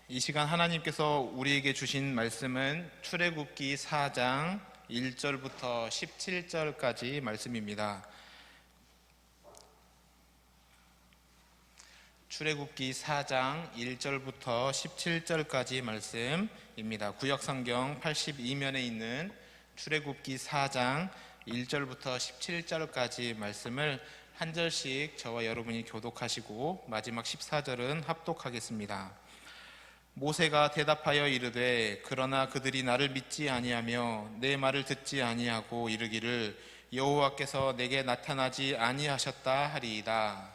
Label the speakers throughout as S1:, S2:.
S1: 이 시간 하나님께서 우리에게 주신 말씀은 출애굽기 4장 1절부터 17절까지 말씀입니다. 출애굽기 4장 1절부터 17절까지 말씀입니다. 구역성경 82면에 있는 출애굽기 4장 1절부터 17절까지 말씀을 한 절씩 저와 여러분이 교독하시고 마지막 14절은 합독하겠습니다. 모세가 대답하여 이르되 그러나 그들이 나를 믿지 아니하며 내 말을 듣지 아니하고 이르기를 여호와께서 내게 나타나지 아니하셨다 하리이다.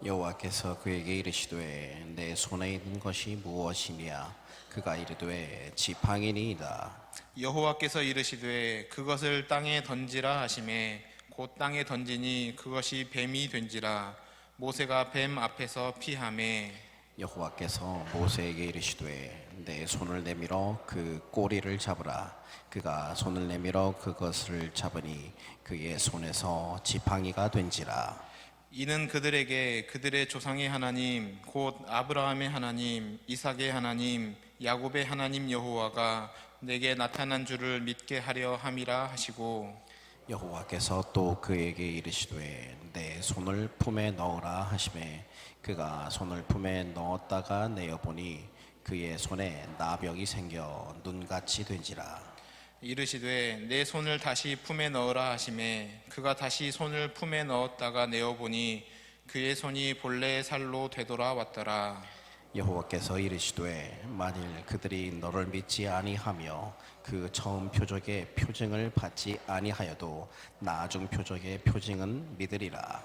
S2: 여호와께서 그에게 이르시되 내 손에 있는 것이 무엇이냐? 그가 이르되 지팡이니이다.
S1: 여호와께서 이르시되 그것을 땅에 던지라 하시매 곧 땅에 던지니 그것이 뱀이 된지라. 모세가 뱀 앞에서 피하매
S2: 여호와께서 모세에게 이르시되 내 손을 내밀어 그 꼬리를 잡으라. 그가 손을 내밀어 그것을 잡으니 그의 손에서 지팡이가 된지라.
S1: 이는 그들에게 그들의 조상의 하나님 곧 아브라함의 하나님 이삭의 하나님 야곱의 하나님 여호와가 내게 나타난 줄을 믿게 하려 함이라 하시고,
S2: 여호와께서 또 그에게 이르시되 내 손을 품에 넣으라 하시매 그가 손을 품에 넣었다가 내어보니 그의 손에 나병이 생겨 눈같이 된지라.
S1: 이르시되 내 손을 다시 품에 넣으라 하시매 그가 다시 손을 품에 넣었다가 내어보니 그의 손이 본래의 살로 되돌아왔더라.
S2: 여호와께서 이르시되 만일 그들이 너를 믿지 아니하며 그 처음 표적의 표징을 받지 아니하여도 나중 표적의 표징은 믿으리라.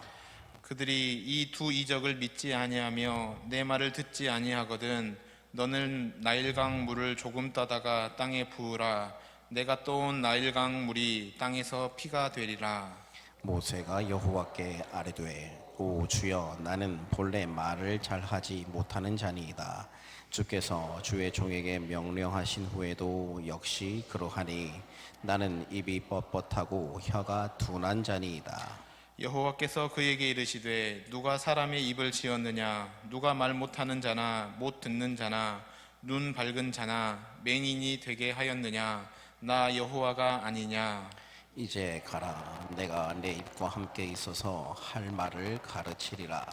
S1: 그들이 이 두 이적을 믿지 아니하며 내 말을 듣지 아니하거든 너는 나일강 물을 조금 떠다가 땅에 부으라. 내가 떠온 나일강 물이 땅에서 피가 되리라.
S2: 모세가 여호와께 아뢰되 오 주여 나는 본래 말을 잘하지 못하는 자니이다. 주께서 주의 종에게 명령하신 후에도 역시 그러하니 나는 입이 뻣뻣하고 혀가 둔한 자니이다.
S1: 여호와께서 그에게 이르시되 누가 사람의 입을 지었느냐? 누가 말 못하는 자나 못 듣는 자나 눈 밝은 자나 맹인이 되게 하였느냐? 나 여호와가 아니냐?
S2: 이제 가라. 내가 내 입과 함께 있어서 할 말을 가르치리라.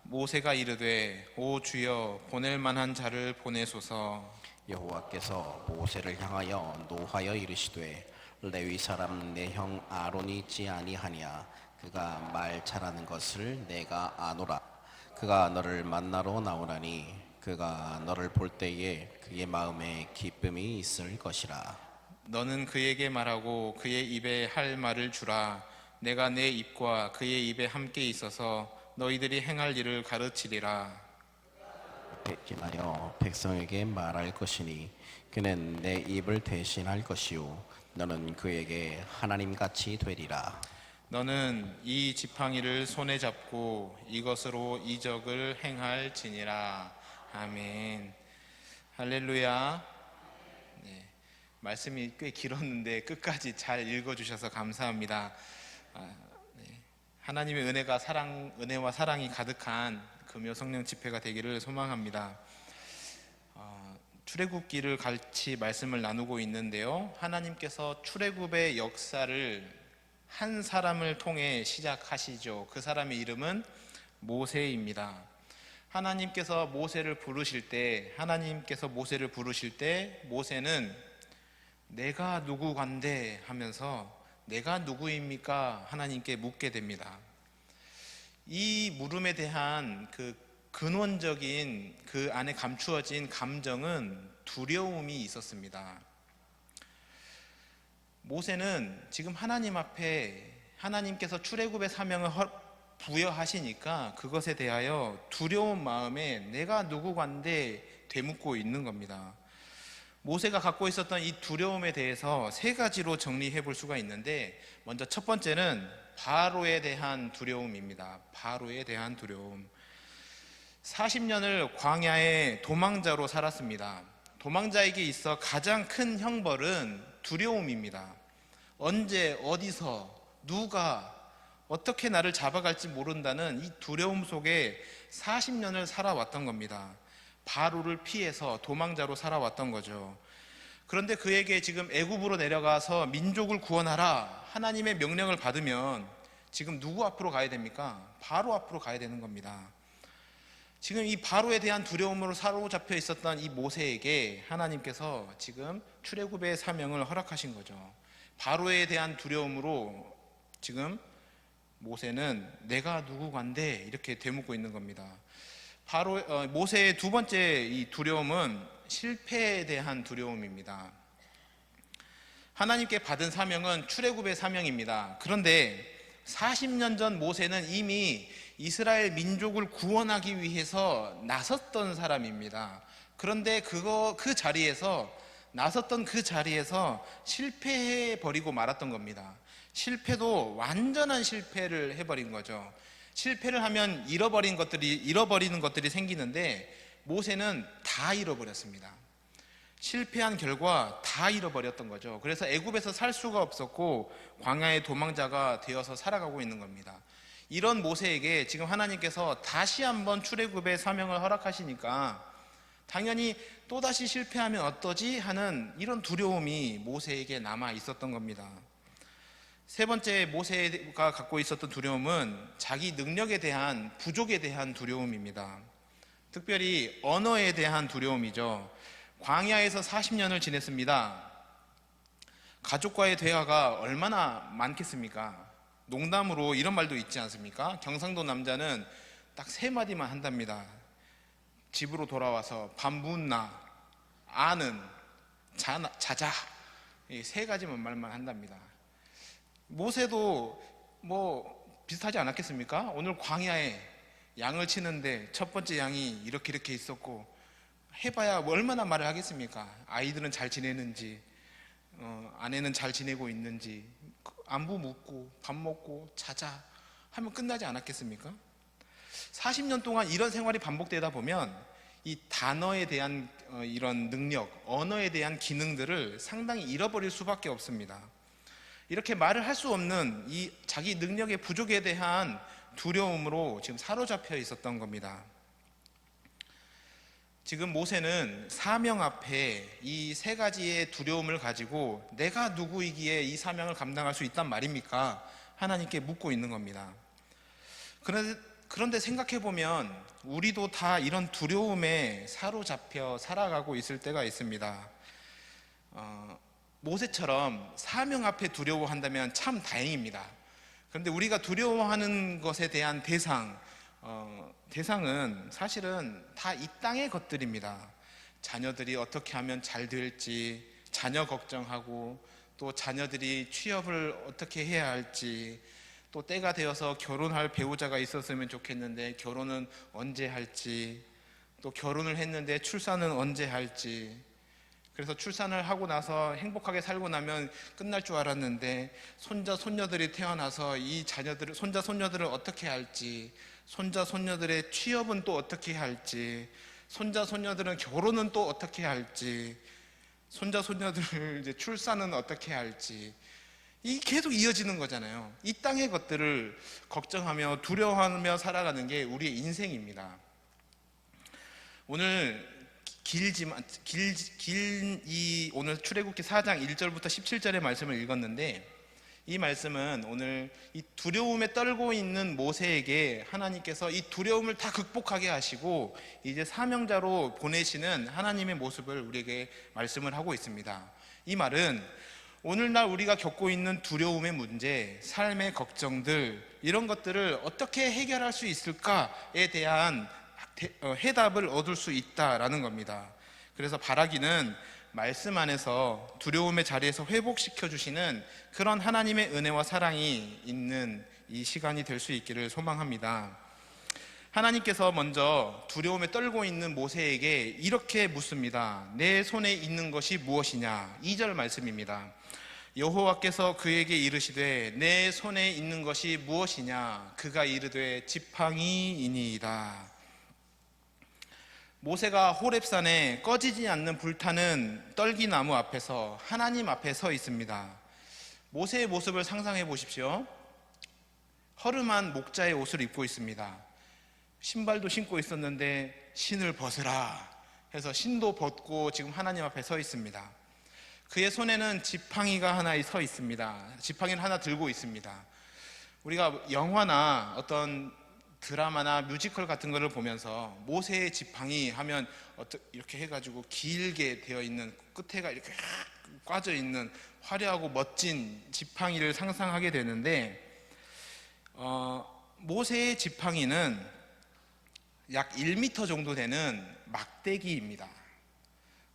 S1: 모세가 이르되 오 주여 보낼 만한 자를 보내소서.
S2: 여호와께서 모세를 향하여 노하여 이르시되 레위 사람 내 형 아론이 있지 아니하냐? 그가 말 잘하는 것을 내가 아노라. 그가 너를 만나러 나오나니 그가 너를 볼 때에 그의 마음에 기쁨이 있을 것이라.
S1: 너는 그에게 말하고 그의 입에 할 말을 주라. 내가 내 입과 그의 입에 함께 있어서 너희들이 행할 일을 가르치리라.
S2: 대신하여 백성에게 말할 것이니 그는 내 입을 대신할 것이요 너는 그에게 하나님같이 되리라.
S1: 너는 이 지팡이를 손에 잡고 이것으로 이적을 행할지니라. 아멘. 할렐루야. 네, 말씀이 꽤 길었는데 끝까지 잘 읽어주셔서 감사합니다. 네, 하나님의 은혜와 사랑이 가득한 금요 성령 집회가 되기를 소망합니다. 출애굽기를 같이 말씀을 나누고 있는데요. 하나님께서 출애굽의 역사를 한 사람을 통해 시작하시죠. 그 사람의 이름은 모세입니다. 하나님께서 모세를 부르실 때 모세는 내가 누구간데 하면서 내가 누구입니까? 하나님께 묻게 됩니다. 이 물음에 대한 그 근원적인 그 안에 감추어진 감정은 두려움이 있었습니다. 모세는 지금 하나님 앞에 하나님께서 출애굽의 사명을 부여하시니까 그것에 대하여 두려운 마음에 내가 누구간데 되묻고 있는 겁니다. 모세가 갖고 있었던 이 두려움에 대해서 세 가지로 정리해 볼 수가 있는데, 먼저 첫 번째는 바로에 대한 두려움입니다. 바로에 대한 두려움. 40년을 광야의 도망자로 살았습니다. 도망자에게 있어 가장 큰 형벌은 두려움입니다. 언제 어디서 누가 어떻게 나를 잡아갈지 모른다는 이 두려움 속에 40년을 살아왔던 겁니다. 바로를 피해서 도망자로 살아왔던 거죠. 그런데 그에게 지금 애굽으로 내려가서 민족을 구원하라 하나님의 명령을 받으면 지금 누구 앞으로 가야 됩니까? 바로 앞으로 가야 되는 겁니다. 지금 이 바로에 대한 두려움으로 사로잡혀 있었던 이 모세에게 하나님께서 지금 출애굽의 사명을 허락하신 거죠. 바로에 대한 두려움으로 지금 모세는 내가 누구간데 이렇게 되묻고 있는 겁니다. 모세의 두 번째 이 두려움은 실패에 대한 두려움입니다. 하나님께 받은 사명은 출애굽의 사명입니다. 그런데 40년 전 모세는 이미 이스라엘 민족을 구원하기 위해서 나섰던 사람입니다. 그런데 나섰던 그 자리에서 실패해 버리고 말았던 겁니다. 실패도 완전한 실패를 해버린 거죠. 실패를 하면 잃어버리는 것들이 생기는데 모세는 다 잃어버렸습니다. 실패한 결과 다 잃어버렸던 거죠. 그래서 애굽에서 살 수가 없었고 광야의 도망자가 되어서 살아가고 있는 겁니다. 이런 모세에게 지금 하나님께서 다시 한번 출애굽의 사명을 허락하시니까 당연히 또다시 실패하면 어떠지 하는 이런 두려움이 모세에게 남아 있었던 겁니다. 세 번째 모세가 갖고 있었던 두려움은 자기 능력에 대한 부족에 대한 두려움입니다. 특별히 언어에 대한 두려움이죠. 광야에서 40년을 지냈습니다. 가족과의 대화가 얼마나 많겠습니까? 농담으로 이런 말도 있지 않습니까? 경상도 남자는 딱 3마디만 한답니다. 집으로 돌아와서 밥 묻나, 아는, 자자, 이 3가지만 말만 한답니다. 모세도 뭐 비슷하지 않았겠습니까? 오늘 광야에 양을 치는데 첫 번째 양이 이렇게 있었고 해봐야 얼마나 말을 하겠습니까? 아이들은 잘 지내는지, 아내는 잘 지내고 있는지, 안부 묻고 밥 먹고 자자 하면 끝나지 않았겠습니까? 40년 동안 이런 생활이 반복되다 보면 이 단어에 대한 이런 능력, 언어에 대한 기능들을 상당히 잃어버릴 수밖에 없습니다. 이렇게 말을 할 수 없는 이 자기 능력의 부족에 대한 두려움으로 지금 사로잡혀 있었던 겁니다. 지금 모세는 사명 앞에 이 3가지의 두려움을 가지고 내가 누구이기에 이 사명을 감당할 수 있단 말입니까? 하나님께 묻고 있는 겁니다. 그런데 생각해 보면 우리도 다 이런 두려움에 사로잡혀 살아가고 있을 때가 있습니다. 모세처럼 사명 앞에 두려워한다면 참 다행입니다. 그런데 우리가 두려워하는 것에 대한 대상은 사실은 다 이 땅의 것들입니다. 자녀들이 어떻게 하면 잘 될지 자녀 걱정하고, 또 자녀들이 취업을 어떻게 해야 할지, 또 때가 되어서 결혼할 배우자가 있었으면 좋겠는데 결혼은 언제 할지, 또 결혼을 했는데 출산은 언제 할지, 그래서 출산을 하고 나서 행복하게 살고 나면 끝날 줄 알았는데 손자 손녀들이 태어나서 이 손자 손녀들을 어떻게 할지, 손자 손녀들의 취업은 또 어떻게 할지, 손자 손녀들은 결혼은 또 어떻게 할지, 손자 손녀들 이제 출산은 어떻게 할지, 이 계속 이어지는 거잖아요. 이 땅의 것들을 걱정하며 두려워하며 살아가는 게 우리의 인생입니다. 오늘 오늘 출애굽기 4장 1절부터 17절의 말씀을 읽었는데, 이 말씀은 오늘 이 두려움에 떨고 있는 모세에게 하나님께서 이 두려움을 다 극복하게 하시고 이제 사명자로 보내시는 하나님의 모습을 우리에게 말씀을 하고 있습니다. 이 말은 오늘날 우리가 겪고 있는 두려움의 문제, 삶의 걱정들, 이런 것들을 어떻게 해결할 수 있을까에 대한 해답을 얻을 수 있다라는 겁니다. 그래서 바라기는 말씀 안에서 두려움의 자리에서 회복시켜 주시는 그런 하나님의 은혜와 사랑이 있는 이 시간이 될 수 있기를 소망합니다. 하나님께서 먼저 두려움에 떨고 있는 모세에게 이렇게 묻습니다. 내 손에 있는 것이 무엇이냐? 2절 말씀입니다. 여호와께서 그에게 이르시되 내 손에 있는 것이 무엇이냐? 그가 이르되 지팡이이니이다. 모세가 호렙산에 꺼지지 않는 불타는 떨기나무 앞에서 하나님 앞에 서 있습니다. 모세의 모습을 상상해 보십시오. 허름한 목자의 옷을 입고 있습니다. 신발도 신고 있었는데 신을 벗으라, 해서 신도 벗고 지금 하나님 앞에 서 있습니다. 그의 손에는 지팡이가 하나 서 있습니다. 지팡이를 하나 들고 있습니다. 우리가 영화나 어떤 드라마나 뮤지컬 같은 거를 보면서 모세의 지팡이 하면 이렇게 해가지고 길게 되어 있는, 끝에가 이렇게 꽈져 있는 화려하고 멋진 지팡이를 상상하게 되는데, 모세의 지팡이는 약 1m 정도 되는 막대기입니다.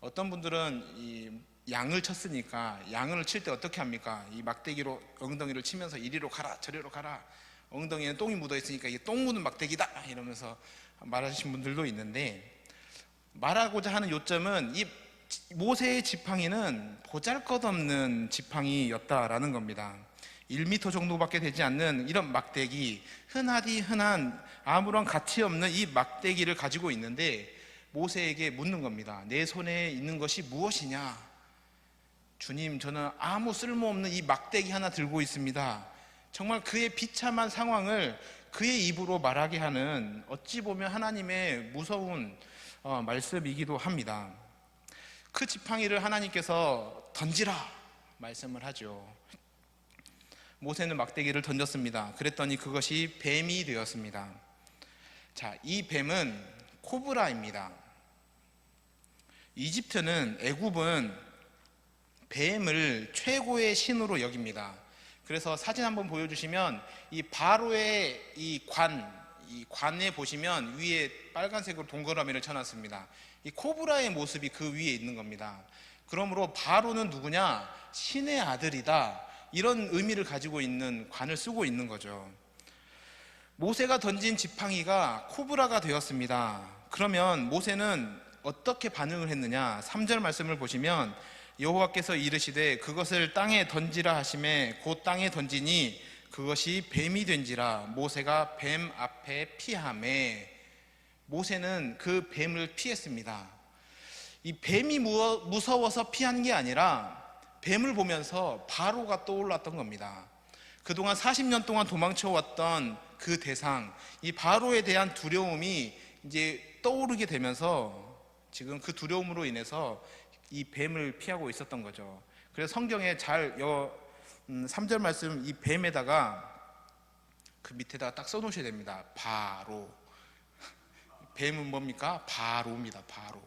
S1: 어떤 분들은 이 양을 쳤으니까 양을 칠 때 어떻게 합니까? 이 막대기로 엉덩이를 치면서 이리로 가라 저리로 가라, 엉덩이에는 똥이 묻어 있으니까 이게 똥 묻은 막대기다 이러면서 말하시는 분들도 있는데, 말하고자 하는 요점은 이 모세의 지팡이는 보잘것없는 지팡이였다라는 겁니다. 1m 정도밖에 되지 않는 이런 막대기, 흔하디 흔한 아무런 가치 없는 이 막대기를 가지고 있는데 모세에게 묻는 겁니다. 내 손에 있는 것이 무엇이냐? 주님, 저는 아무 쓸모없는 이 막대기 하나 들고 있습니다. 정말 그의 비참한 상황을 그의 입으로 말하게 하는, 어찌 보면 하나님의 무서운 말씀이기도 합니다. 그 지팡이를 하나님께서 던지라 말씀을 하죠. 모세는 막대기를 던졌습니다. 그랬더니 그것이 뱀이 되었습니다. 자, 이 뱀은 코브라입니다. 이집트는, 애굽은 뱀을 최고의 신으로 여깁니다. 그래서 사진 한번 보여주시면 이 바로의 이 관에 보시면 위에 빨간색으로 동그라미를 쳐놨습니다. 이 코브라의 모습이 그 위에 있는 겁니다. 그러므로 바로는 누구냐? 신의 아들이다, 이런 의미를 가지고 있는 관을 쓰고 있는 거죠. 모세가 던진 지팡이가 코브라가 되었습니다. 그러면 모세는 어떻게 반응을 했느냐? 3절 말씀을 보시면 여호와께서 이르시되 그것을 땅에 던지라 하시매 곧 땅에 던지니 그것이 뱀이 된지라. 모세가 뱀 앞에 피하매. 모세는 그 뱀을 피했습니다. 이 뱀이 무서워서 피한 게 아니라 뱀을 보면서 바로가 떠올랐던 겁니다. 그동안 40년 동안 도망쳐왔던 그 대상, 이 바로에 대한 두려움이 이제 떠오르게 되면서 지금 그 두려움으로 인해서 이 뱀을 피하고 있었던 거죠. 그래서 성경에 3절 말씀, 이 뱀에다가 그 밑에다가 딱 써놓으셔야 됩니다. 바로. 뱀은 뭡니까? 바로입니다. 바로.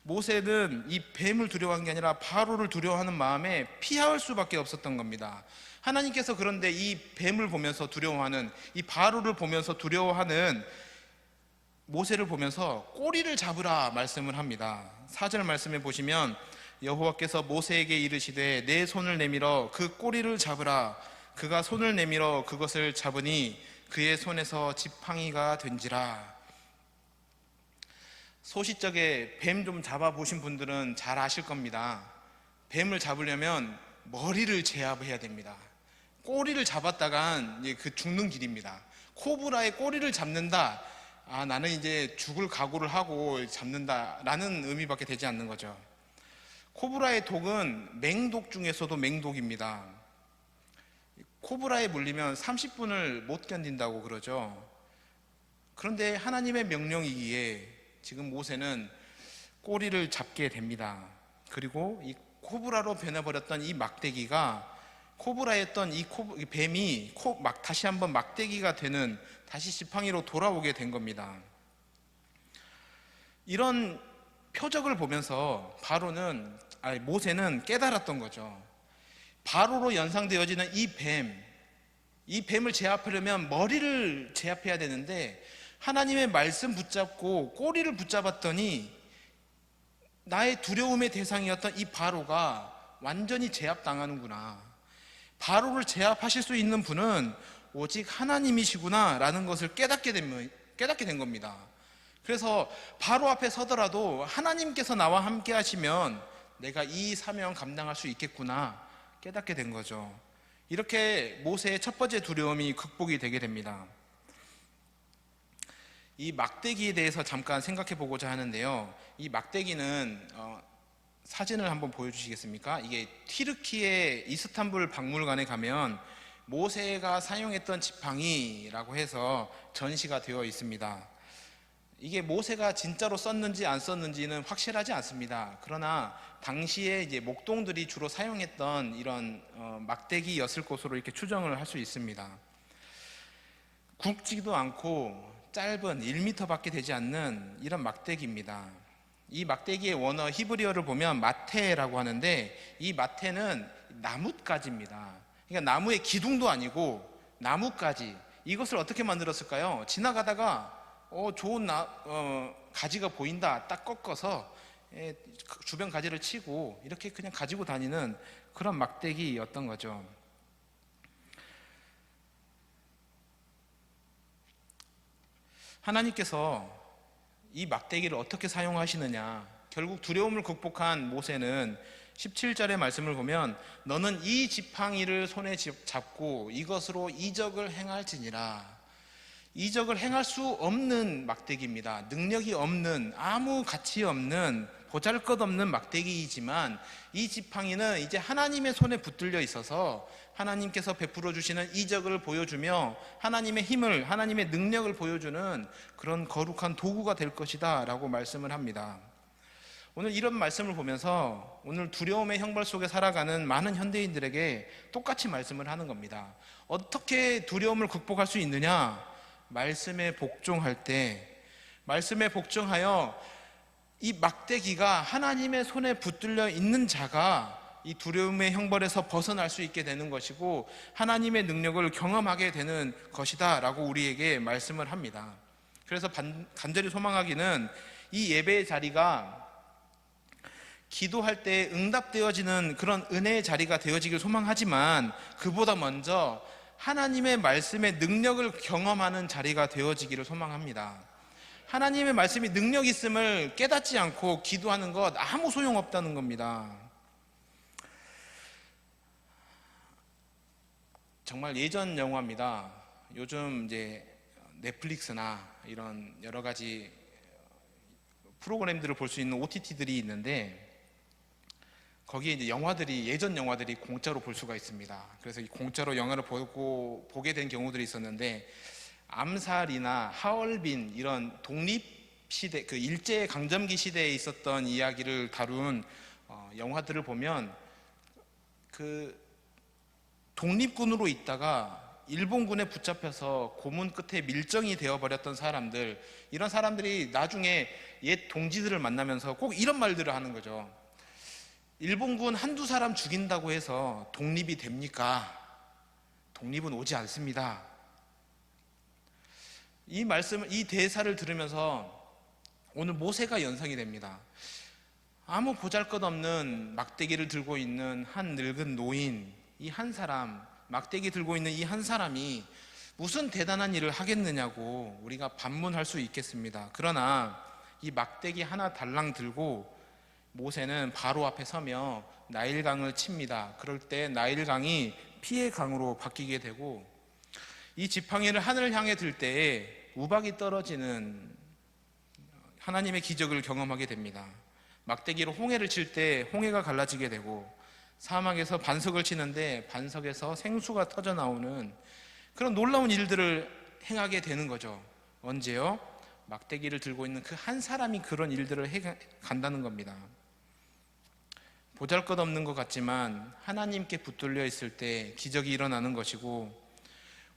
S1: 모세는 이 뱀을 두려워한 게 아니라 바로를 두려워하는 마음에 피할 수밖에 없었던 겁니다. 하나님께서 그런데 이 뱀을 보면서 두려워하는, 이 바로를 보면서 두려워하는 모세를 보면서 꼬리를 잡으라 말씀을 합니다. 4절 말씀에 보시면 여호와께서 모세에게 이르시되 내 손을 내밀어 그 꼬리를 잡으라. 그가 손을 내밀어 그것을 잡으니 그의 손에서 지팡이가 된지라. 소시적에 뱀 좀 잡아보신 분들은 잘 아실 겁니다. 뱀을 잡으려면 머리를 제압해야 됩니다. 꼬리를 잡았다간 그 죽는 길입니다. 코브라의 꼬리를 잡는다, 나는 이제 죽을 각오를 하고 잡는다라는 의미밖에 되지 않는 거죠. 코브라의 독은 맹독 중에서도 맹독입니다. 코브라에 물리면 30분을 못 견딘다고 그러죠. 그런데 하나님의 명령이기에 지금 모세는 꼬리를 잡게 됩니다. 그리고 이 코브라로 변해버렸던 이 막대기가, 코브라였던 이 뱀이 다시 한번 막대기가 되는, 다시 지팡이로 돌아오게 된 겁니다. 이런 표적을 보면서 모세는 깨달았던 거죠. 바로로 연상되어지는 이 뱀을 제압하려면 머리를 제압해야 되는데 하나님의 말씀 붙잡고 꼬리를 붙잡았더니 나의 두려움의 대상이었던 이 바로가 완전히 제압당하는구나. 바로를 제압하실 수 있는 분은 오직 하나님이시구나 라는 것을 깨닫게 된 겁니다. 그래서 바로 앞에 서더라도 하나님께서 나와 함께 하시면 내가 이 사명 감당할 수 있겠구나 깨닫게 된 거죠. 이렇게 모세의 첫 번째 두려움이 극복이 되게 됩니다. 이 막대기에 대해서 잠깐 생각해 보고자 하는데요. 이 막대기는 사진을 한번 보여주시겠습니까? 이게 튀르키예 이스탄불 박물관에 가면 모세가 사용했던 지팡이라고 해서 전시가 되어 있습니다. 이게 모세가 진짜로 썼는지 안 썼는지는 확실하지 않습니다. 그러나 당시에 이제 목동들이 주로 사용했던 이런 막대기였을 것으로 이렇게 추정을 할 수 있습니다. 굵지도 않고 짧은 1m밖에 되지 않는 이런 막대기입니다. 이 막대기의 원어 히브리어를 보면 마테라고 하는데, 이 마테는 나뭇가지입니다. 그러니까 나무의 기둥도 아니고 나뭇가지. 이것을 어떻게 만들었을까요? 지나가다가 좋은 가지가 보인다, 딱 꺾어서 주변 가지를 치고 이렇게 그냥 가지고 다니는 그런 막대기였던 거죠. 하나님께서 이 막대기를 어떻게 사용하시느냐, 결국 두려움을 극복한 모세는 17절의 말씀을 보면 너는 이 지팡이를 손에 잡고 이것으로 이적을 행할지니라. 이적을 행할 수 없는 막대기입니다. 능력이 없는, 아무 가치 없는, 보잘것없는 막대기이지만 이 지팡이는 이제 하나님의 손에 붙들려 있어서 하나님께서 베풀어 주시는 이적을 보여주며 하나님의 힘을, 하나님의 능력을 보여주는 그런 거룩한 도구가 될 것이다 라고 말씀을 합니다. 오늘 이런 말씀을 보면서 오늘 두려움의 형벌 속에 살아가는 많은 현대인들에게 똑같이 말씀을 하는 겁니다. 어떻게 두려움을 극복할 수 있느냐? 말씀에 복종할 때, 말씀에 복종하여 이 막대기가 하나님의 손에 붙들려 있는 자가 이 두려움의 형벌에서 벗어날 수 있게 되는 것이고 하나님의 능력을 경험하게 되는 것이다 라고 우리에게 말씀을 합니다. 그래서 간절히 소망하기는 이 예배의 자리가 기도할 때 응답되어지는 그런 은혜의 자리가 되어지길 소망하지만, 그보다 먼저 하나님의 말씀의 능력을 경험하는 자리가 되어지기를 소망합니다. 하나님의 말씀이 능력 있음을 깨닫지 않고 기도하는 것 아무 소용없다는 겁니다. 정말 예전 영화입니다. 요즘 이제 넷플릭스나 이런 여러 가지 프로그램들을 볼 수 있는 OTT들이 있는데, 거기에 이제 예전 영화들이 공짜로 볼 수가 있습니다. 그래서 이 공짜로 영화를 보게 된 경우들이 있었는데, 암살이나 하얼빈 이런 독립시대, 그 일제강점기 시대에 있었던 이야기를 다룬 영화들을 보면 그 독립군으로 있다가 일본군에 붙잡혀서 고문 끝에 밀정이 되어버렸던 사람들, 이런 사람들이 나중에 옛 동지들을 만나면서 꼭 이런 말들을 하는 거죠. 일본군 한두 사람 죽인다고 해서 독립이 됩니까? 독립은 오지 않습니다. 이 대사를 들으면서 오늘 모세가 연상이 됩니다. 아무 보잘것없는 막대기를 들고 있는 한 늙은 노인, 이 한 사람, 막대기 들고 있는 이 한 사람이 무슨 대단한 일을 하겠느냐고 우리가 반문할 수 있겠습니다. 그러나 이 막대기 하나 달랑 들고 모세는 바로 앞에 서며 나일강을 칩니다. 그럴 때 나일강이 피의 강으로 바뀌게 되고, 이 지팡이를 하늘을 향해 들 때에 우박이 떨어지는 하나님의 기적을 경험하게 됩니다. 막대기로 홍해를 칠 때 홍해가 갈라지게 되고, 사막에서 반석을 치는데 반석에서 생수가 터져 나오는 그런 놀라운 일들을 행하게 되는 거죠. 언제요? 막대기를 들고 있는 그 한 사람이 그런 일들을 해 간다는 겁니다. 보잘것없는 것 같지만 하나님께 붙들려 있을 때 기적이 일어나는 것이고,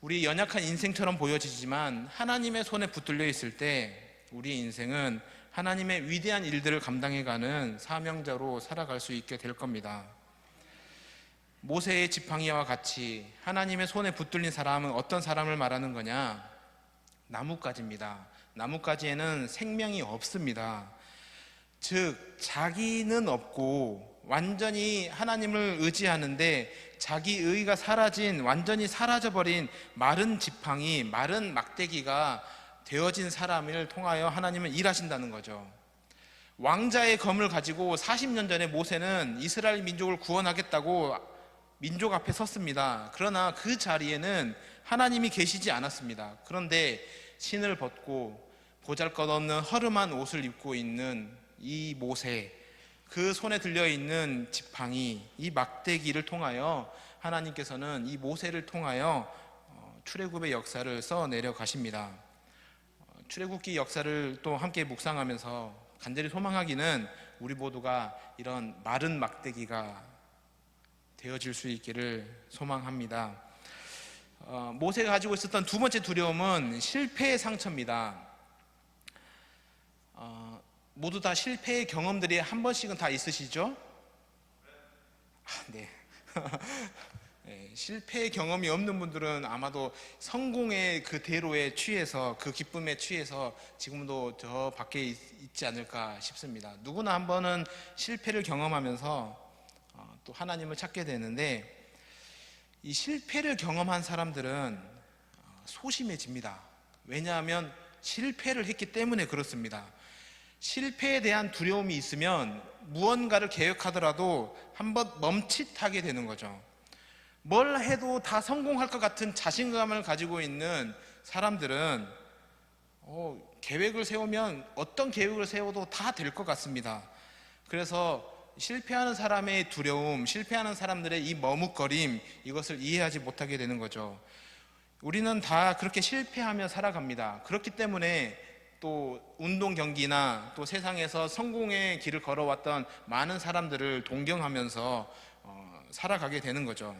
S1: 우리 연약한 인생처럼 보여지지만 하나님의 손에 붙들려 있을 때 우리의 인생은 하나님의 위대한 일들을 감당해가는 사명자로 살아갈 수 있게 될 겁니다. 모세의 지팡이와 같이 하나님의 손에 붙들린 사람은 어떤 사람을 말하는 거냐? 나뭇가지입니다. 나뭇가지에는 생명이 없습니다. 즉 자기는 없고 완전히 하나님을 의지하는데 자기 의가 사라진, 완전히 사라져버린 마른 지팡이, 마른 막대기가 되어진 사람을 통하여 하나님은 일하신다는 거죠. 왕자의 검을 가지고 40년 전에 모세는 이스라엘 민족을 구원하겠다고 민족 앞에 섰습니다. 그러나 그 자리에는 하나님이 계시지 않았습니다. 그런데 신을 벗고 보잘것없는 허름한 옷을 입고 있는 이 모세, 그 손에 들려있는 지팡이, 이 막대기를 통하여 하나님께서는 이 모세를 통하여 출애굽의 역사를 써내려 가십니다. 출애굽기 역사를 또 함께 묵상하면서 간절히 소망하기는 우리 모두가 이런 마른 막대기가 되어질 수 있기를 소망합니다. 모세가 가지고 있었던 두 번째 두려움은 실패의 상처입니다. 모두 다 실패의 경험들이 한 번씩은 다 있으시죠? 네. 네, 실패의 경험이 없는 분들은 아마도 성공의 그 대로에 취해서, 그 기쁨에 취해서 지금도 저 밖에 있지 않을까 싶습니다. 누구나 한 번은 실패를 경험하면서 또 하나님을 찾게 되는데, 이 실패를 경험한 사람들은 소심해집니다. 왜냐하면 실패를 했기 때문에 그렇습니다. 실패에 대한 두려움이 있으면 무언가를 계획하더라도 한번 멈칫하게 되는 거죠. 뭘 해도 다 성공할 것 같은 자신감을 가지고 있는 사람들은 계획을 세우면 어떤 계획을 세워도 다 될 것 같습니다. 그래서 실패하는 사람의 두려움, 실패하는 사람들의 이 머뭇거림, 이것을 이해하지 못하게 되는 거죠. 우리는 다 그렇게 실패하며 살아갑니다. 그렇기 때문에 또 운동 경기나 또 세상에서 성공의 길을 걸어왔던 많은 사람들을 동경하면서 살아가게 되는 거죠.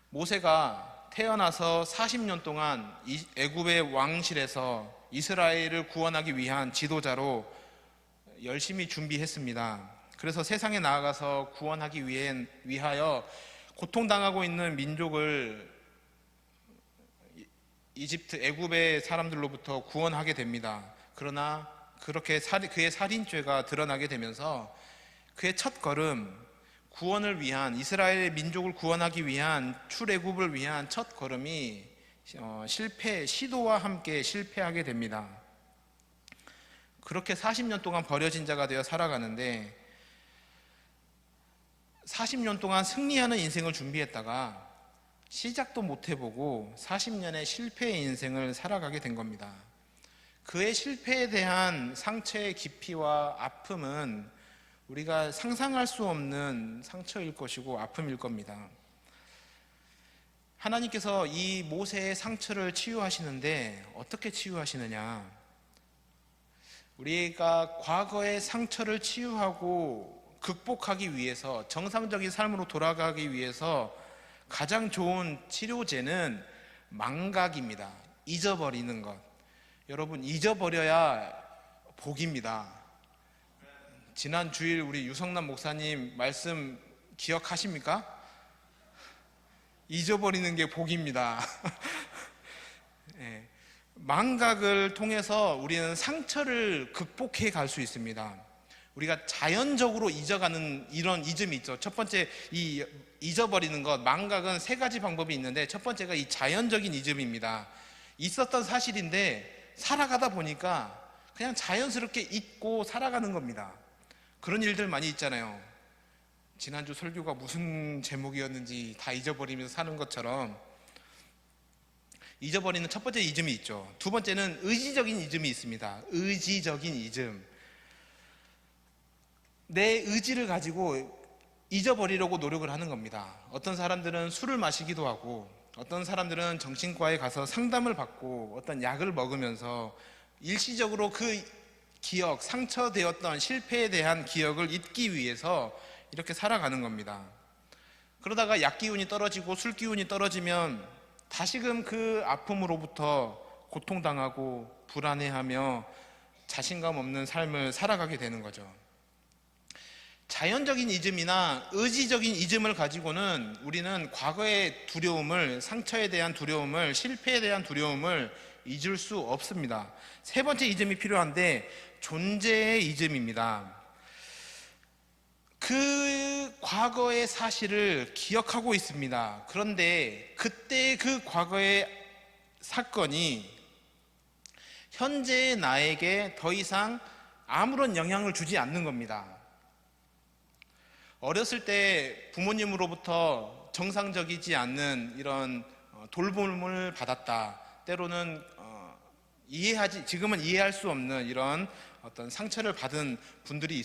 S1: 모세가 태어나서 40년 동안 애굽의 왕실에서 이스라엘을 구원하기 위한 지도자로 열심히 준비했습니다. 그래서 세상에 나아가서 구원하기 위하여 고통당하고 있는 민족을 이집트 애굽의 사람들로부터 구원하게 됩니다. 그러나 그렇게 그의 살인죄가 드러나게 되면서 그의 첫 걸음, 구원을 위한, 이스라엘 민족을 구원하기 위한, 출애굽을 위한 첫 걸음이 시도와 함께 실패하게 됩니다. 그렇게 40년 동안 버려진 자가 되어 살아가는데, 40년 동안 승리하는 인생을 준비했다가 시작도 못 해보고 40년의 실패의 인생을 살아가게 된 겁니다. 그의 실패에 대한 상처의 깊이와 아픔은 우리가 상상할 수 없는 상처일 것이고 아픔일 겁니다. 하나님께서 이 모세의 상처를 치유하시는데 어떻게 치유하시느냐? 우리가 과거의 상처를 치유하고 극복하기 위해서, 정상적인 삶으로 돌아가기 위해서 가장 좋은 치료제는 망각입니다. 잊어버리는 것. 여러분, 잊어버려야 복입니다. 지난 주일 우리 유성남 목사님 말씀 기억하십니까? 잊어버리는 게 복입니다. 네. 망각을 통해서 우리는 상처를 극복해 갈 수 있습니다. 우리가 자연적으로 잊어가는 이런 이즘이 있죠. 첫 번째, 이 잊어버리는 것, 망각은 세 가지 방법이 있는데, 첫 번째가 이 자연적인 이즘입니다. 있었던 사실인데 살아가다 보니까 그냥 자연스럽게 잊고 살아가는 겁니다. 그런 일들 많이 있잖아요. 지난주 설교가 무슨 제목이었는지 다 잊어버리면서 사는 것처럼 잊어버리는 첫 번째 이즘이 있죠. 두 번째는 의지적인 이즘이 있습니다. 의지적인 이즘. 내 의지를 가지고 잊어버리려고 노력을 하는 겁니다. 어떤 사람들은 술을 마시기도 하고, 어떤 사람들은 정신과에 가서 상담을 받고, 어떤 약을 먹으면서 일시적으로 그 기억, 상처되었던 실패에 대한 기억을 잊기 위해서 이렇게 살아가는 겁니다. 그러다가 약 기운이 떨어지고 술 기운이 떨어지면 다시금 그 아픔으로부터 고통당하고 불안해하며 자신감 없는 삶을 살아가게 되는 거죠. 자연적인 이즘이나 의지적인 이즘을 가지고는 우리는 과거의 두려움을, 상처에 대한 두려움을, 실패에 대한 두려움을 잊을 수 없습니다. 세 번째 이즘이 필요한데, 존재의 이즘입니다. 그 과거의 사실을 기억하고 있습니다. 그런데 그때 그 과거의 사건이 현재의 나에게 더 이상 아무런 영향을 주지 않는 겁니다. 어렸을 때 부모님으로부터 정상적이지 않는 이런 돌봄을 받았다. 때로는 지금은 이해할 수 없는 이런 어떤 상처를 받은 분들이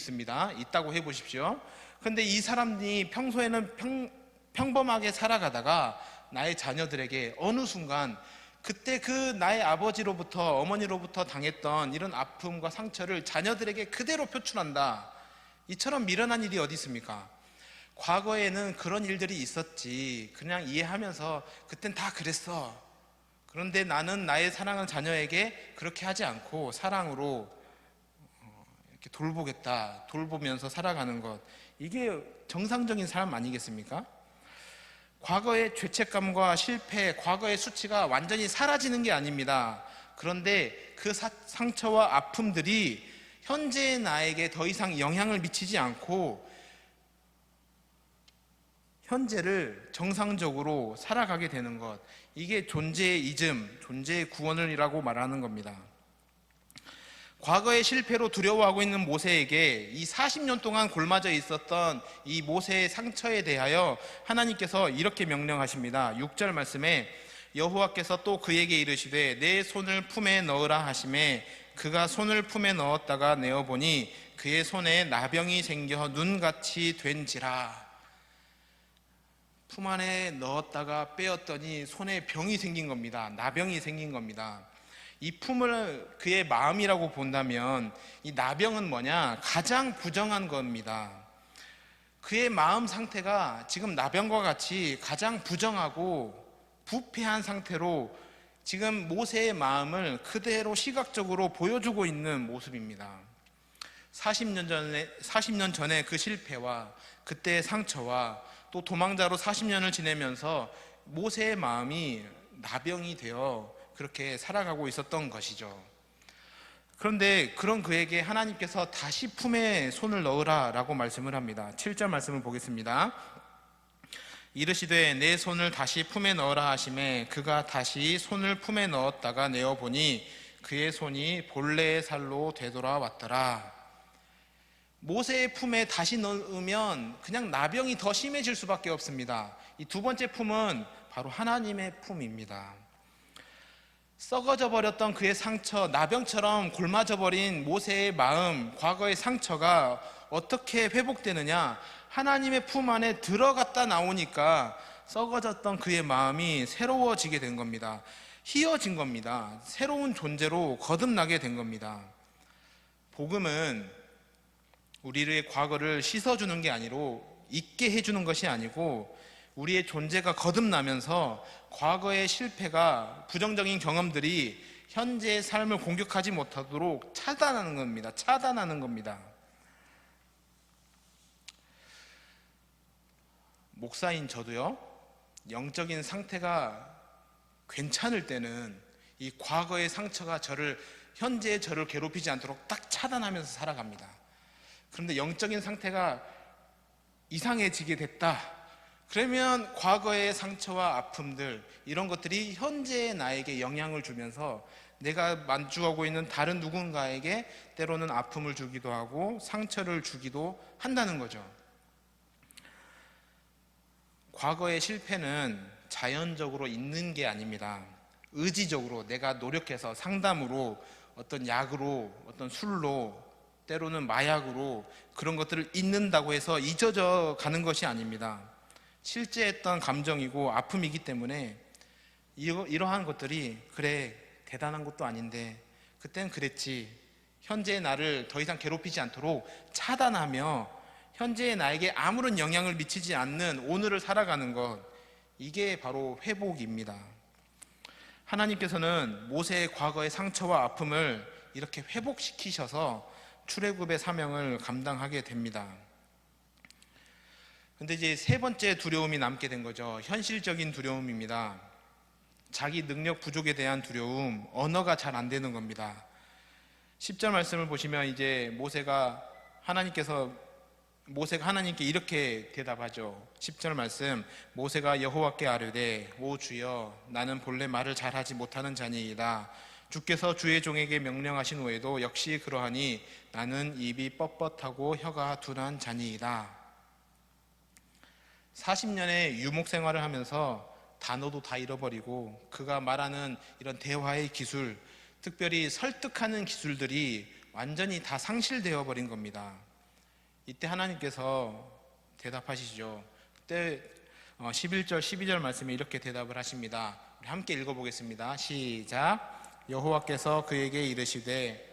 S1: 있다고 해보십시오. 근데 이 사람이 평소에는 평범하게 살아가다가 나의 자녀들에게 어느 순간 그때 그 나의 아버지로부터 어머니로부터 당했던 이런 아픔과 상처를 자녀들에게 그대로 표출한다. 이처럼 미련한 일이 어디 있습니까? 과거에는 그런 일들이 있었지. 그냥 이해하면서 그땐 다 그랬어. 그런데 나는 나의 사랑하는 자녀에게 그렇게 하지 않고 사랑으로 이렇게 돌보겠다. 돌보면서 살아가는 것. 이게 정상적인 삶 아니겠습니까? 과거의 죄책감과 실패, 과거의 수치가 완전히 사라지는 게 아닙니다. 그런데 그 상처와 아픔들이 현재의 나에게 더 이상 영향을 미치지 않고 현재를 정상적으로 살아가게 되는 것. 이게 존재의 이즘, 존재의 구원을이라고 말하는 겁니다. 과거의 실패로 두려워하고 있는 모세에게 이 40년 동안 골마져 있었던 이 모세의 상처에 대하여 하나님께서 이렇게 명령하십니다. 6절 말씀에 여호와께서 또 그에게 이르시되 내 손을 품에 넣으라 하시매 그가 손을 품에 넣었다가 내어보니 그의 손에 나병이 생겨 눈같이 된지라. 품 안에 넣었다가 빼었더니 손에 병이 생긴 겁니다. 나병이 생긴 겁니다. 이 품을 그의 마음이라고 본다면 이 나병은 뭐냐? 가장 부정한 겁니다. 그의 마음 상태가 지금 나병과 같이 가장 부정하고 부패한 상태로 지금 모세의 마음을 그대로 시각적으로 보여주고 있는 모습입니다. 40년 전에 그 실패와 그때의 상처와 또 도망자로 40년을 지내면서 모세의 마음이 나병이 되어 그렇게 살아가고 있었던 것이죠. 그런데 그런 그에게 하나님께서 다시 품에 손을 넣으라 라고 말씀을 합니다. 7절 말씀을 보겠습니다. 이르시되 내 손을 다시 품에 넣으라 하시매 그가 다시 손을 품에 넣었다가 내어보니 그의 손이 본래의 살로 되돌아왔더라. 모세의 품에 다시 넣으면 그냥 나병이 더 심해질 수밖에 없습니다. 이 두 번째 품은 바로 하나님의 품입니다. 썩어져 버렸던 그의 상처, 나병처럼 골마져 버린 모세의 마음, 과거의 상처가 어떻게 회복되느냐? 하나님의 품 안에 들어갔다 나오니까 썩어졌던 그의 마음이 새로워지게 된 겁니다. 희어진 겁니다. 새로운 존재로 거듭나게 된 겁니다. 복음은 우리의 과거를 씻어주는 게 아니고 잊게 해주는 것이 아니고 우리의 존재가 거듭나면서 과거의 실패가 부정적인 경험들이 현재의 삶을 공격하지 못하도록 차단하는 겁니다. 차단하는 겁니다. 목사인 저도요, 영적인 상태가 괜찮을 때는 이 과거의 상처가 현재의 저를 괴롭히지 않도록 딱 차단하면서 살아갑니다. 그런데 영적인 상태가 이상해지게 됐다. 그러면 과거의 상처와 아픔들, 이런 것들이 현재의 나에게 영향을 주면서 내가 만족하고 있는 다른 누군가에게 때로는 아픔을 주기도 하고 상처를 주기도 한다는 거죠. 과거의 실패는 자연적으로 있는 게 아닙니다. 의지적으로 내가 노력해서 상담으로 어떤 약으로 어떤 술로 때로는 마약으로 그런 것들을 잊는다고 해서 잊어져 가는 것이 아닙니다. 실제 했던 감정이고 아픔이기 때문에 이러한 것들이 그래 대단한 것도 아닌데 그땐 그랬지, 현재의 나를 더 이상 괴롭히지 않도록 차단하며 현재의 나에게 아무런 영향을 미치지 않는 오늘을 살아가는 것, 이게 바로 회복입니다. 하나님께서는 모세의 과거의 상처와 아픔을 이렇게 회복시키셔서 출애굽의 사명을 감당하게 됩니다. 근데 이제 세 번째 두려움이 남게 된 거죠. 현실적인 두려움입니다. 자기 능력 부족에 대한 두려움, 언어가 잘 안 되는 겁니다. 10절 말씀을 보시면 이제 모세가 하나님께 이렇게 대답하죠. 10절 말씀, 모세가 여호와께 아뢰되 오 주여 나는 본래 말을 잘하지 못하는 자니이다. 주께서 주의 종에게 명령하신 후에도 역시 그러하니 나는 입이 뻣뻣하고 혀가 둔한 자니이다. 40년의 유목 생활을 하면서 단어도 다 잃어버리고 그가 말하는 이런 대화의 기술, 특별히 설득하는 기술들이 완전히 다 상실되어 버린 겁니다. 이때 하나님께서 대답하시죠. 그때 11절 12절 말씀에 이렇게 대답을 하십니다. 우리 함께 읽어보겠습니다. 시작. 여호와께서 그에게 이르시되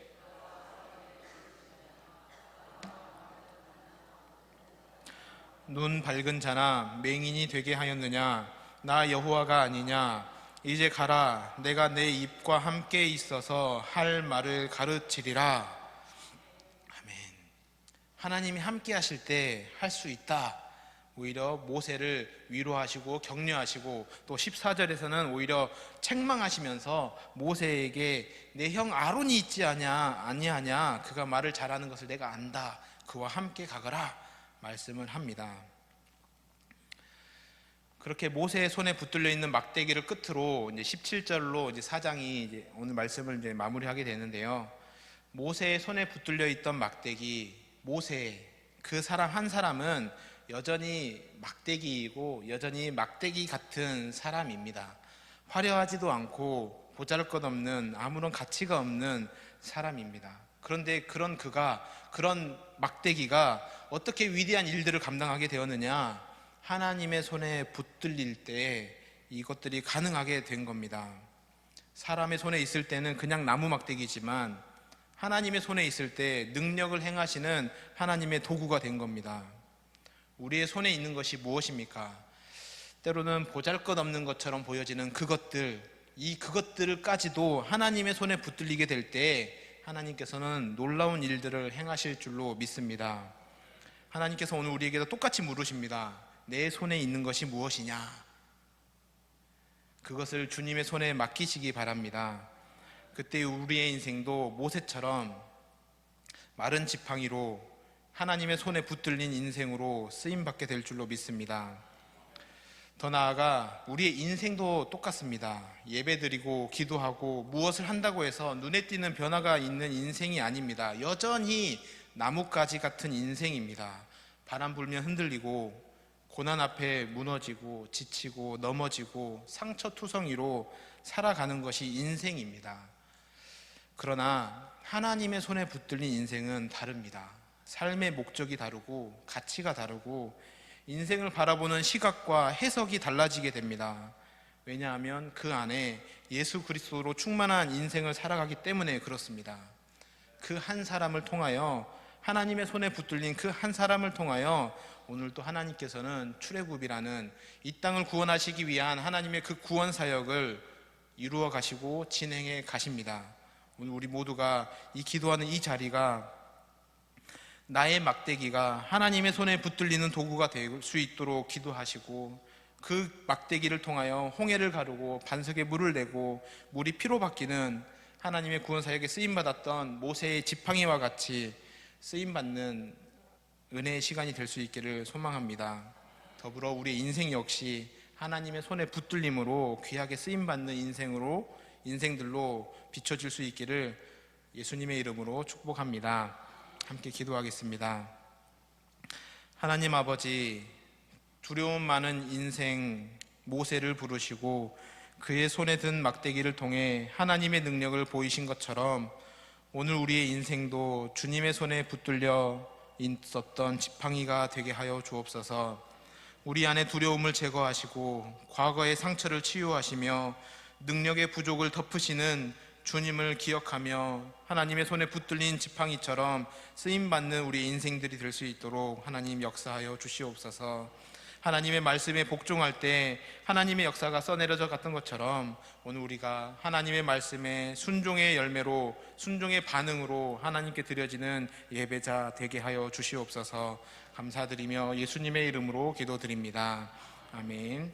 S1: 눈 밝은 자나 맹인이 되게 하였느냐? 나 여호와가 아니냐? 이제 가라. 내가 내 입과 함께 있어서 할 말을 가르치리라. 아멘. 하나님이 함께 하실 때 할 수 있다. 오히려 모세를 위로하시고 격려하시고, 또 14절에서는 오히려 책망하시면서 모세에게 내 형 아론이 있지 아니하냐? 그가 말을 잘하는 것을 내가 안다. 그와 함께 가거라 말씀을 합니다. 그렇게 모세의 손에 붙들려 있는 막대기를 끝으로 이제 17절로 이제 4장이 이제 오늘 말씀을 이제 마무리하게 되는데요. 모세의 손에 붙들려 있던 막대기, 모세 그 사람 한 사람은 여전히 막대기이고 여전히 막대기 같은 사람입니다. 화려하지도 않고 보잘것없는, 아무런 가치가 없는 사람입니다. 그런데 그런 막대기가 어떻게 위대한 일들을 감당하게 되었느냐? 하나님의 손에 붙들릴 때 이것들이 가능하게 된 겁니다. 사람의 손에 있을 때는 그냥 나무 막대기지만 하나님의 손에 있을 때 능력을 행하시는 하나님의 도구가 된 겁니다. 우리의 손에 있는 것이 무엇입니까? 때로는 보잘것없는 것처럼 보여지는 그것들까지도 하나님의 손에 붙들리게 될 때 하나님께서는 놀라운 일들을 행하실 줄로 믿습니다. 하나님께서 오늘 우리에게도 똑같이 물으십니다. 내 손에 있는 것이 무엇이냐? 그것을 주님의 손에 맡기시기 바랍니다. 그때 우리의 인생도 모세처럼 마른 지팡이로 하나님의 손에 붙들린 인생으로 쓰임받게 될 줄로 믿습니다. 더 나아가 우리의 인생도 똑같습니다. 예배드리고 기도하고 무엇을 한다고 해서 눈에 띄는 변화가 있는 인생이 아닙니다. 여전히 나뭇가지 같은 인생입니다. 바람 불면 흔들리고 고난 앞에 무너지고 지치고 넘어지고 상처투성이로 살아가는 것이 인생입니다. 그러나 하나님의 손에 붙들린 인생은 다릅니다. 삶의 목적이 다르고 가치가 다르고 인생을 바라보는 시각과 해석이 달라지게 됩니다. 왜냐하면 그 안에 예수 그리스도로 충만한 인생을 살아가기 때문에 그렇습니다. 그 한 사람을 통하여, 하나님의 손에 붙들린 그 한 사람을 통하여 오늘도 하나님께서는 출애굽이라는 이 땅을 구원하시기 위한 하나님의 그 구원 사역을 이루어 가시고 진행해 가십니다. 오늘 우리 모두가 이 기도하는 이 자리가 나의 막대기가 하나님의 손에 붙들리는 도구가 될 수 있도록 기도하시고, 그 막대기를 통하여 홍해를 가르고 반석에 물을 내고 물이 피로 바뀌는 하나님의 구원 사역에 쓰임받았던 모세의 지팡이와 같이 쓰임받는 은혜의 시간이 될 수 있기를 소망합니다. 더불어 우리의 인생 역시 하나님의 손에 붙들림으로 귀하게 쓰임받는 인생들로 비춰질 수 있기를 예수님의 이름으로 축복합니다. 함께 기도하겠습니다. 하나님 아버지, 두려움 많은 인생 모세를 부르시고 그의 손에 든 막대기를 통해 하나님의 능력을 보이신 것처럼 오늘 우리의 인생도 주님의 손에 붙들려 있었던 지팡이가 되게 하여 주옵소서. 우리 안에 두려움을 제거하시고 과거의 상처를 치유하시며 능력의 부족을 덮으시는 주님을 기억하며 하나님의 손에 붙들린 지팡이처럼 쓰임받는 우리 인생들이 될 수 있도록 하나님 역사하여 주시옵소서. 하나님의 말씀에 복종할 때 하나님의 역사가 써내려져 갔던 것처럼 오늘 우리가 하나님의 말씀에 순종의 열매로, 순종의 반응으로 하나님께 드려지는 예배자 되게 하여 주시옵소서. 감사드리며 예수님의 이름으로 기도드립니다. 아멘.